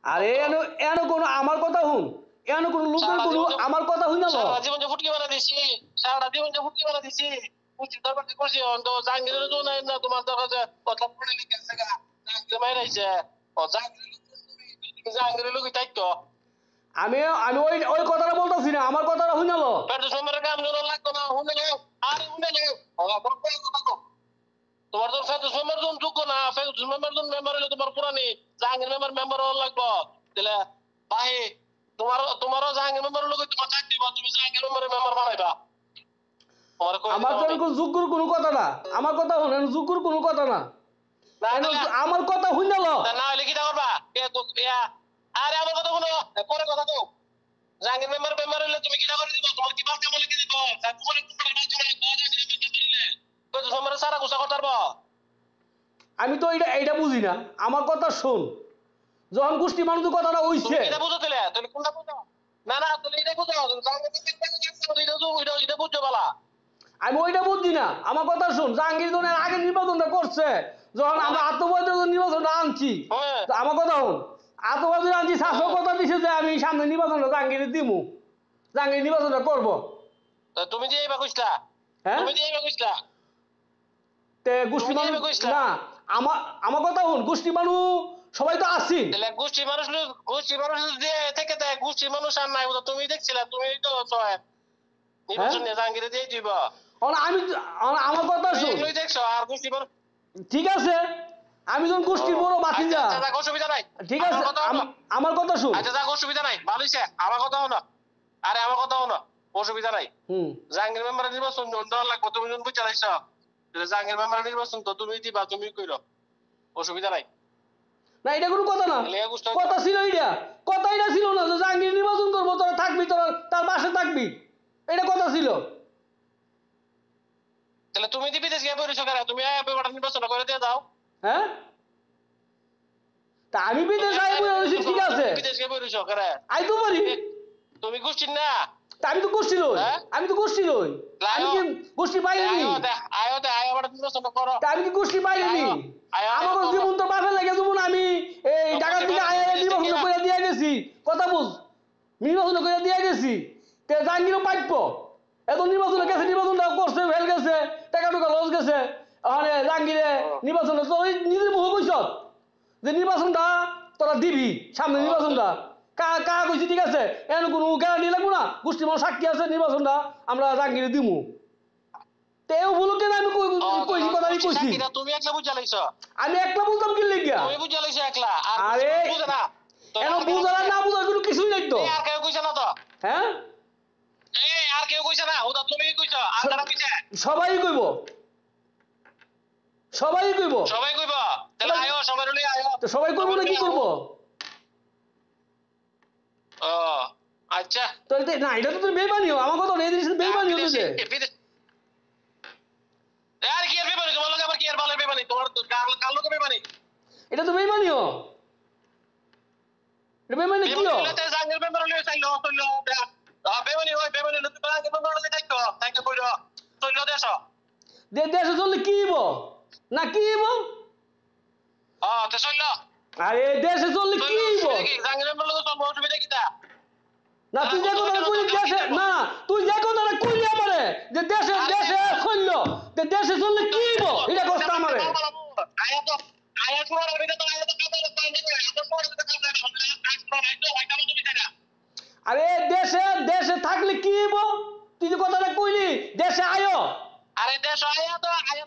আরে এনো এনো কোনো আমার কথা হুন এনো কোনো লোকের কোনো আমার কথা হুই না লো সারা জীবন যে ফুটকি বানা দিছি সারা জীবন যে ফুটকি বানা দিছি কুচি দরবার করছি অন্ত জাঙ্গিরের জন্য না তোমার দরকার যে কথা পড়ে লিখেছে গা জাঙ্গির মাইরাইছে ও জাঙ্গিরের লোকই তাই তো আমি আমি ওই ওই কথাটা বলতাছি না আমার কথাটা হুই না লো পেটে সময়ের কাম জন্য লাগতো না হুনে আরে হুনে তোমার তো ফেদুস মেম্বার জন যোগ্য না ফেদুস মেম্বার জন মেম্বার হলে তোমার পুরানি জাহাঙ্গীর মেম্বার হওয়ার লাগবো তাহলে বাহি তোমারও জাহাঙ্গীর মেম্বার লোক তোমার চাকরি দিবা তুমি জাহাঙ্গীর মেম্বার বানাইবা আমার তো কোনো যোগ্যর কোনো কথা না আমার কথা শুনেন যোগ্যর কোনো কথা না আমার কথা হুই না লো না হলে কি করবা আরে আমার কথা শুনো পরে কথা কও জাহাঙ্গীর মেম্বার হলে তুমি কি করে দিবা তোমার কি বাদ কেমন লিখে দিব তারপরে তোমার সারা গুছা করতে পারবো আমি তো এইটা বুঝি না আমার কথা শুন যখন গোষ্ঠী মানুষের কথাটা হইছে এটা বুঝো তাহলে তুমি কোনটা বুঝো না না তুমি এটা বুঝো এটা বুঝছো বলা আমি ওইটা বুঝছি না আমার কথা শুন জাহাঙ্গীর জনের আগে নির্বাচনটা করছে যখন আমরা আত্মবাদের নির্বাচনটা আনছি আমার কথা শুন আত্মবাদের আনছি শাসক কথা দিছে যে আমি সামনে নির্বাচনটা জাহাঙ্গীর দিমু জাহাঙ্গীর নির্বাচনটা করবো তুমি যে এইবার কইছলা হ্যাঁ তুমি যে এইবার কইছলা গোষ্ঠী মানুষ না আমার কথা শুন গোষ্ঠী মানুষ সবাই তো আসছি গোষ্ঠী মানুষ দিয়ে থেকে দেয় গোষ্ঠী মানুষ আর নাই তুমি দেখছিলা তুমি তো নির্বাচন জাহাঙ্গীরে দিয়ে দিব আমি আমার কথা শুন দেখছো আর গোষ্ঠী মানুষ ঠিক আছে আমি যখন গোষ্ঠীর বড় বাতিজা অসুবিধা নাই ঠিক আছে আমার কথা শুন আচ্ছা যাক অসুবিধা নাই ভালো হইছে আমার কথা হলো আরে আমার কথা হলো অসুবিধা নাই জাহাঙ্গীর মেম্বার নির্বাচন দেওয়া লাগবে তুমি যখন বুঝতে চাইছো জাহাঙ্গীর মেম্বার নির্বাচন তো তুমি দিবা তুমি কইরো অসুবিধা নাই না এটা কোনো কথা না কথা ছিল এটা কথা এটা ছিল না যে জাহাঙ্গীর নির্বাচন করবো তোরা থাকবি তোরা তার পাশে থাকবি এটা কথা ছিল তাহলে তুমি দি বিদেশ গিয়ে পরিচয় করে তুমি ব্যাপারটা নির্বাচন করে দিয়ে দাও হ্যাঁ তা আমি বিদেশ আই বলেছি ঠিক আছে বিদেশ গিয়ে পরিচয় করে আই তো পারি তুমি গোষ্ঠী না আমি তো গোষ্ঠী লই আমি তো গোষ্ঠী লই আমি কি গোষ্ঠী পাইনি আয়ো আবার নির্বাচন করো আমি কি গোষ্ঠী পাইনি আমার জীবন তো বাপের লাগে যেমন আমি এই ঢাকা থেকে আয় নির্বাচন করে দিয়ে গেছি কথা বুঝ নির্বাচন করে দিয়ে গেছি তে জাহাঙ্গীরও পাইপ এত নির্বাচন গেছে নির্বাচনটা করছে ফেল গেছে টাকা টুকা লস গেছে ওখানে জাহাঙ্গীরে নির্বাচন তোর নিজের মুখ কইস যে নির্বাচনটা তোরা দিবি সামনে নির্বাচনটা কা কইছি ঠিক আছে এমন কোনো গ্যারান্টি লাগবো না গোষ্ঠী মানুষ সাক্ষী আছে নির্বাচনটা আমরা জাহাঙ্গীরে দিমু তেও বলকে আমি কইছি কথা আমি কইছি তুমি একলা বুঝা লাইছো আমি একলা বুঝতাম কি লাগিয়া তুমি বুঝা লাইছো একলা আর আরে বুঝা না এন বুঝা না বুঝা কোনো কিছুই নাই তো আর কেউ কইছ না তো হ্যাঁ এই আর কেউ কইছ না ওটা তুমি কইছো আর কারা কইছে সবাই কইব সবাই কইব তাহলে আয়ো সবাই লই আয়ো তো সবাই কইব না কি করব ও আচ্ছা তো না এটা তো তুমি বেইমানিও আমার কথা এই জিনিস বেইমানিও তো যে আর কি আর বেইমানি তোমার লগে আবার কি আর বালের বেইমানি তোমার কার লগে বেইমানি এটা তো বেইমানিও এটা বেইমানি কিও এটা জাঙ্গেল মেম্বার লই চাইলো চললো বেইমানি হয় বেইমানি লই তো জাঙ্গেল মেম্বার লই দেখতো তাকে কইরো চললো দেশো দেশে চললে কি হইব না কি হইব তো চললো আরে দেশে চললে কি হইব জাঙ্গেল মেম্বার লই চলবো অসুবিধা কি তা না তুই যে কথা কই দেশে না তুই যে কথা কইলি আমারে যে দেশে চললো দেশে চললে কি হইব এটা কষ্ট আমারে আয়া তোমার এটা তো আয়া তো আরে দেশে থাকলে কি হইব তুই যে কথাটা কইলি দেশে আয়ো আরে দেশ আয়া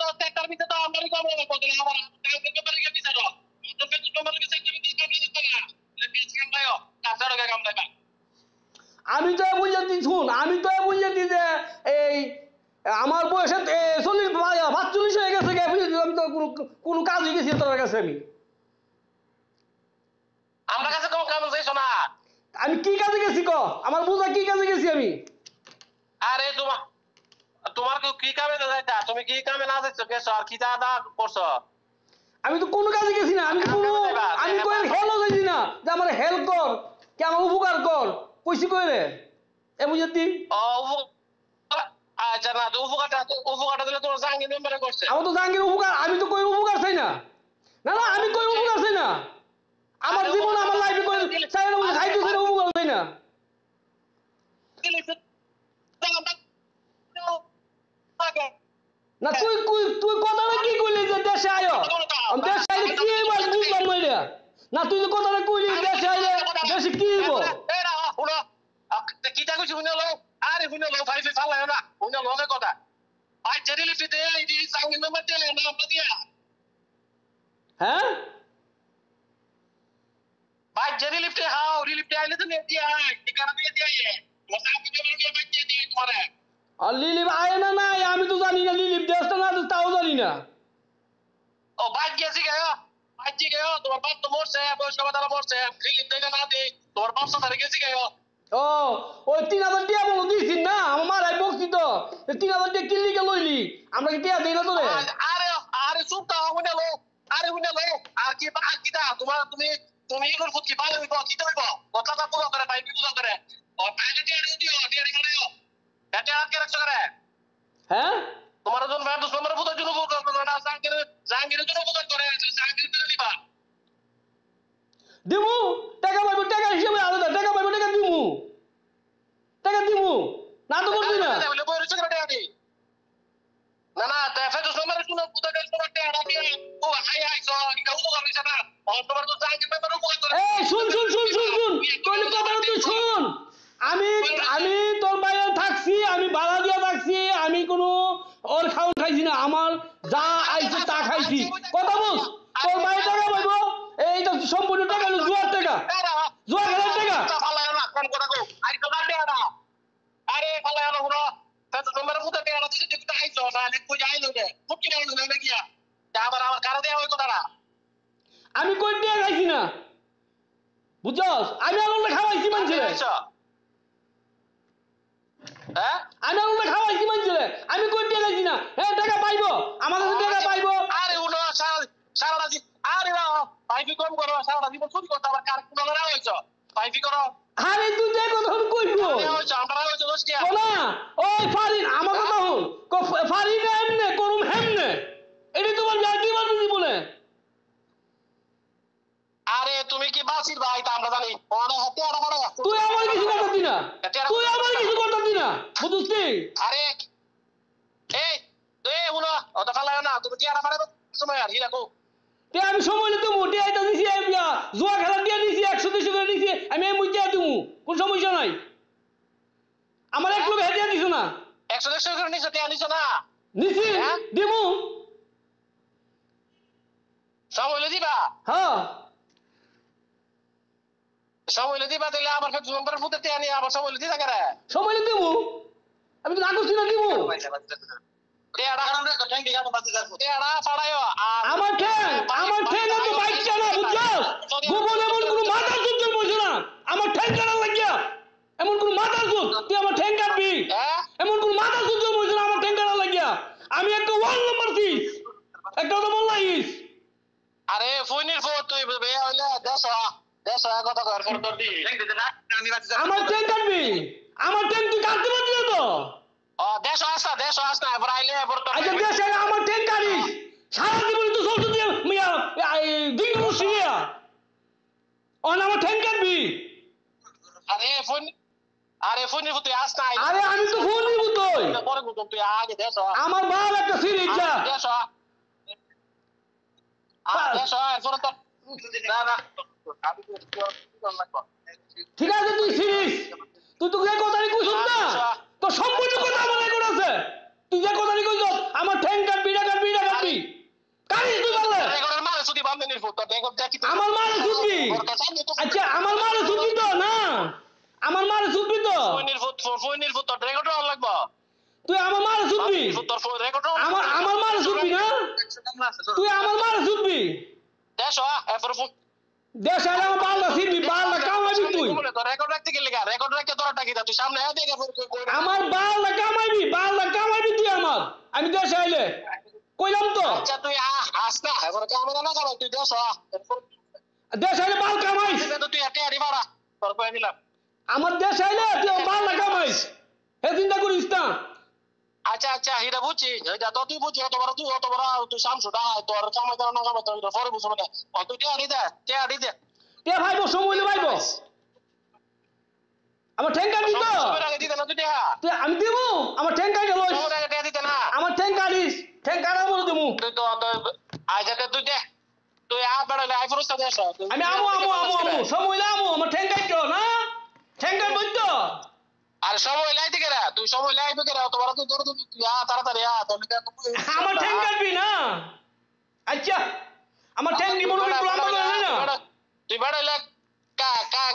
তো সেক্টর ভিতরে তো আমরাই কম হবে কত আমার কাউকে পেপারে গিয়ে বিচার তো পেপারে তোমার কাছে সেক্টর ভিতরে কাম করতে না বেশ কাম পাইও কাজড় কাম পাইবা আমি তো বুঝাতি শুন আমি তো বুঝাতি যে এই আমার বয়সে 40 45 হয়ে গেছে আমি তো কোনো কাজ হয়ে গেছি তোর কাছে আমার কাছে কোন কাজ যাইছ না আমি কি কাজে গেছি ক আমার বুঝা কি কাজে গেছি আমি আরে তোমার কি কামে না যাইতা তুমি কি কামে না যাইছো গেছো আর কি দাদা করছো আমি তো কোনো কাজে গেছি না আমি কই হেল্প যাইছি না যে আমার হেল্প কর কি আমার উপকার কর কইছি কই রে এ বুঝাতি আচ্ছা না তো উপকারটা দিলে তোমার জাহাঙ্গীর মেম্বারে করছে আমার তো জাহাঙ্গীর উপকার আমি তো কই উপকার চাই না না আমি কই উপকার চাই না আমার জীবন আমার লাইফে কই না তুই কথাটা কি কইলি যে দেশে আয়ো আমি দেশে আইলে কি হইব বুঝলাম না এটা না তুই যে কথাটা কইলি দেশে আইলে দেশে কি হইব এরা হলো কিটা কইছি শুনে লও আরে শুনে লও ফাইফে ফালায় না শুনে লও না কথা ভাই জেরি লিফটে এই দি সাইন নাম্বার দেলে না আপনি দিয়া হ্যাঁ ভাই জেরি লিফটে হাও রিলিফটে আইলে তো নে দিয়া ঠিকানা দিয়ে দিয়ে মশা কি বলে দিয়ে বাচ্চা দিয়ে তোমারে আর লিলিপ আয় না নাই আমি তো জানি না লিলিপ দেশটা না তাও জানি না ও ভাই গেছি গেও ভাইজি গেও তোমার বাপ তো মরছে বয়স কবে তারা মরছে রিলিফ দেয় না দে তোমার বাপ সাথে গেছি গেও ও ওই 3000 টাকা বলো দিছিস না আমার মারাই বকছি তো 3000 টাকা কিল্লি কে লইলি আমরা কি টাকা দেই না তোরে আরে আরে চুপ দাও শুনে লো আরে শুনে লো আর কি দা তোমার তুমি এগুলো কি ভালো হইব কি হইব কথাটা পুরো করে ভাই পুরো করে ও তাইলে টিয়ারি দিও টিয়ারি গেলো এটা আর কে রাখছ করে হ্যাঁ তোমার জন ভাই তো তোমার পুরো জন করে না জাঙ্গিরের জন্য পুরো করে জাঙ্গির দিলে দিবা দিমু টাকা পাইবো টাকা হিসেবে আলাদা টাকা পাইবো টাকা দিমু না তো করবি না বলে বই রুচি করে টিয়ারি না না তেফে তো সময় শুনো পুরো কাজ করে টিয়ারি দিয়ে ও হাই হাই সো এটা উপকার হইছে না ও তোমার তো জাঙ্গির ব্যাপারে উপকার করে এই শুন তোর কথা তুই শুন আমি তোর বাইরে থাকছি আমি ভাড়া দিয়া থাকছি আমি কোনো ওর খাওন খাইছি না আমার যা আইছে তা খাইছি কথা বল তোর বাইরে টাকা পাইবো এই তো সম্পূর্ণ টাকা হলো জুয়ার টাকা জুয়া খেলার টাকা ফালায় না কোন কথা কো আই তো কাটে না আরে ফালায় না পুরো তো তোমার পুরো টিয়ারি দিতে দিতে আইছো না লে কই যাইলো রে ফুকি না হলো না গিয়া আমার কারে দেয়া হই কথাটা আমি কই টাকা খাইছি না বুঝছস আমি আলোটা খাওয়াইছি মানছে হ্যাঁ আমি আলোটা খাওয়াইছি মানছে আমি কই টাকা খাইছি না টাকা পাইবো আমার কাছে টাকা পাইবো আরে উনো সারা জি আরে না পাইপি কম করো সারা জীবন শুধু কথা আবার কার কোন না হইছো পাইপি করো আরে তুই দেখো তখন কইবো হইছো আমরা হইছো দোষ কি না ওই ফারিন আমার কথা হল ফারিন এমনে করুম হেমনে এটা তোমার জাতি বাতি জীবনে আরে তুমি কি বাসির ভাই তা আমরা জানি ওনা হাতে আড়া পড়া তুই আমার কিছু কথা দিনা বুঝছিস আরে এই উনো ওটা ফালায় না তুমি কি আড়া পারে সময় আর হিরা কো তে আমি সময় নিতে মোটে আইতা দিছি জুয়া খেলা দিয়ে দিছি 100 200 করে দিছি আমি এই মুইতে দিমু কোন সমস্যা নাই আমার এক লোক হেদিয়া দিছ না 100 100 করে নিছো তে আনিছো না নিছি দিমু সময় লই দিবা হ্যাঁ সময় লই দিবা তাহলে আমার কাছে নম্বর ফুটে তে আনি আবার সময় লই দিতা করে সময় দিমু আমি তো না করছি না দিমু টেড়া কারণ রে ঠ্যাং দিগা তো বাতি যাবো টেড়া ফাড়ায়ও আমার ঠ্যাং তো বাইক চালা বুঝছস গোবন এমন কোন মাথা সুন্দর বলছ না আমার ঠ্যাং কাটা লাগিয়া এমন কোন মাথা সুদ তুই আমার ঠ্যাং কাটবি এমন কোন মাথা সুন্দর বলছ না আমার ঠ্যাং কাটা লাগিয়া আমি একটা ওয়ান নাম্বার দিস একটা তো বললাইস আরে ফোনের ফো তুই বে হইলে দেশ কথা কর তোর দি ঠ্যাং দিতে না আমি বাতি যাব আমার ঠ্যাং কাটবি আমার ঠ্যাং তুই কাটতে পারবি না তো দেশ আসা এবার আইলে এবার তো আচ্ছা দেশ আমার ঠ্যাং কাটিস সারা জীবন তো সব দিয়ে মিয়া দিন মুসিয়া অন আমার ঠ্যাং কাটবি আরে ফোনের ফো তুই আসনা আরে আমি তো ফোন নিব তুই পরে তুই আগে দেশ আমার বাল একটা সিরিজ যা দেশ দেশ এরপর তো না ঠিক আছে তুই সিরিজ তুই তো যে কথাই কইছস না তো সম্পূর্ণ কথা মনে করেছে তুই যে কথাই কইছস আমার ঠ্যাং কাটবি কাটিস তুই বললে রেকর্ডের মারে সুদি বামদের ফটো দেখো দেখি আমার মারে সুদি আচ্ছা আমার মারে সুদি তো না আমার মারে সুদি তো ফোনের ফটো রেকর্ডর লাগবে তুই আমার মারে সুদি তোর ফোন রেকর্ডর আমার মারে সুদি না তুই আমার মারে সুদি দেশ এরপর দেশ আর আমার বালটা সিবি বালটা কামাবি তুই রেকর্ড রাখতে গেলে রেকর্ড রাখতে তোরা টাকি তুই সামনে দেখে আমার বালটা কামাবি তুই আমার আমি দেশে আইলে কইলাম তো আচ্ছা তুই আস না এবার কামে না কামাই তুই দেশ আইলে বাল কামাইস তুই একটা আড়ি মারা তোর কই দিলাম আমার দেশ আইলে তুই বাল কামাইস হে চিন্তা করিস না আচ্ছা এটা বুঝছি এটা তো তুই বুঝছি অত বড় তুই শামসুটা তোর কামাই না কামাই তোর পরে বুঝবো না তুই টেয়ারি দে তে ভাইবো সময় নে ভাইবো আমার ঠ্যাং কাটিস তো আগে দিতে না তুই টেয়া তুই আমি দিব আমার ঠ্যাং কাটি লইস তোর আগে টেয়া দিতে না আমার ঠ্যাং কাটিস ঠ্যাং কাটা বলে দেবো তুই তো আইজাতে তুই দে তুই বেড়ালে আই ফেরত সাথে আসো আমি আমু সময় আমু আমার ঠ্যাং কাটছো না ঠ্যাং কাটবো তো আর সময় লাইতে গেরা তুই সময় লাইবে গেরা তোমার তো তোর তুই তাড়াতাড়ি তোর আমার ঠ্যাং কাটবি না আচ্ছা আমার ঠ্যাং নিব না লম্বা করে না তুই বেড়াইলে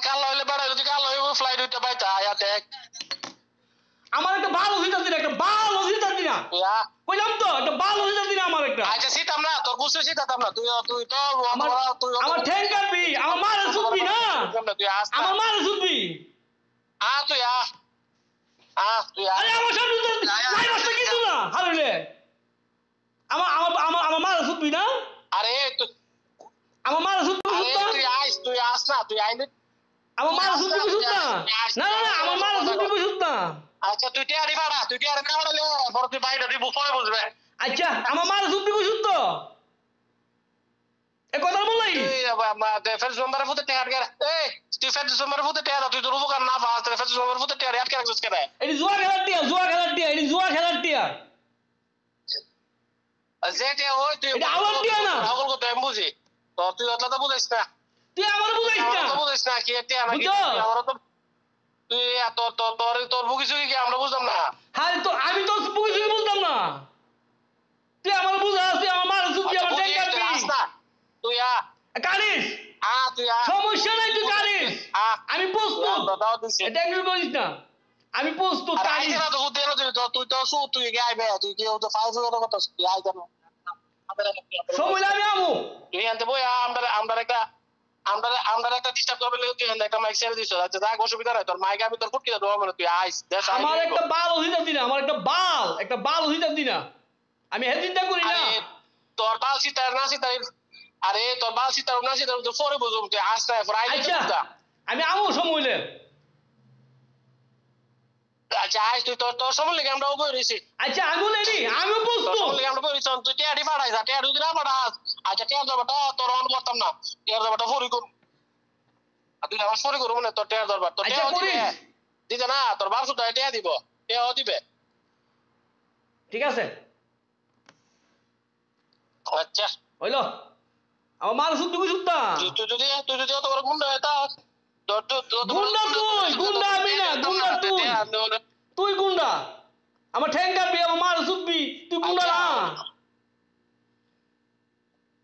কাল হইলে বেড়াইলে তুই কাল হইব ফ্লাইট হইতে পাইতা আয়াতে আমার একটা বাল হইতা দিনা একটা বাল হইতা দিনা কইলাম তো একটা বাল হইতা দিনা আমার একটা আচ্ছা সিতাম না তোর বুঝতে সিতাম না তুই তো আমার ঠ্যাং কাটবি আমার মারে ছুটবি না আমার মারে ছুটবি তুই তুই আরে আমার সামনে তো নাই রাস্তা কিছু না হারলে আমার মারে ছুটবি না আরে আমার মারে ছুটবি তুই আস না তুই আইলে আমার মারে ছুটবি না না আমার মারে ছুটবি না আচ্ছা তুই টিয়ারি ভাড়া তুই টিয়ারি না ভাড়ালে পরে তুই বাইরে দিব পরে বুঝবে আচ্ছা আমার মারে ছুটবি তো এ কথা বললাই ফেস নম্বরে ফুটে টিয়ার গেল এই তুই ফেস নম্বরে ফুটে টিয়ার তুই তোর উপকার না পাস তুই ফেস নম্বরে ফুটে টিয়ার আটকে রাখছিস কেন এটি জুয়া খেলার টিয়া এটি জুয়া খেলার টিয়া যেটা ওই তুই এটা আমার টিয়া না সকল কথা আমি বুঝি তো তুই অতটা তো বুঝিস না তুই আমার বুঝাইস না বুঝিস না কি টিয়া না আমরা তো তুই তোর বুঝিস কি আমরা বুঝলাম না হ্যাঁ তো আমি তো বুঝিস বুঝতাম না তুই আমার বুঝা আছে আমার মারে ছুটবি আমার ঠ্যাং কাটবি তুই কারিস তুই সমস্যা নাই তুই কারিস আমি প্রস্তুত এটা কি করিস না আমি প্রস্তুত কারিস তুই তো তুই গাইবে তুই কি তো ফালতু কথা তুই আই জানো সময় আমি আমু তুই আনতে বই আমরা একটা ডিস্টার্ব করবে তুই একটা মাইক ছেড়ে দিছ আচ্ছা যাক অসুবিধা নাই তোর মাইক আমি তোর ফুটকি দেবো মানে তুই আইস আমার একটা বাল হইতা দিনা আমার একটা বাল হইতা দিনা আমি হে চিন্তা করি না তোর বাল সিতার না সিতার আরে তোর বাল সিতার না সিতার তো পরে বুঝুম তুই আস না পরে আইস আচ্ছা আমি আমু সময়লে আচ্ছা আইস তুই তোর সময় লেগে আমরা উপরে রইছি আচ্ছা আমি রেডি আমি প্রস্তুত তোর লেগে আমরা উপরে রইছি তুই টিয়ারি পাঠাইছ টিয়ারি যদি না পাঠাস আচ্ছা টিয়ার দরবারটা তোর অন করতাম না টিয়ার দরবারটা ফরি করুম আর তুই আমার ফরি করুম না তোর টিয়ার দরবার তোর টিয়ার দিবে দিতে না তোর বাপ সুদ্ধা টিয়া দিব টিয়াও দিবে ঠিক আছে আচ্ছা হইলো আমার মার সুদ্ধ সুদ্ধা তুই যদি অত বড় গুন্ডা হয় তা গুন্ডা তুই গুন্ডা আমি না গুন্ডা তুই গুন্ডা আমার ঠ্যাং কাটবি আমার মার সুদ্ধবি তুই গুন্ডা না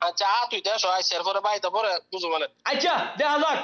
আচ্ছা তুই দেশ আইসের পরে বাইতে পরে বুঝো মানে আচ্ছা দেখা যাক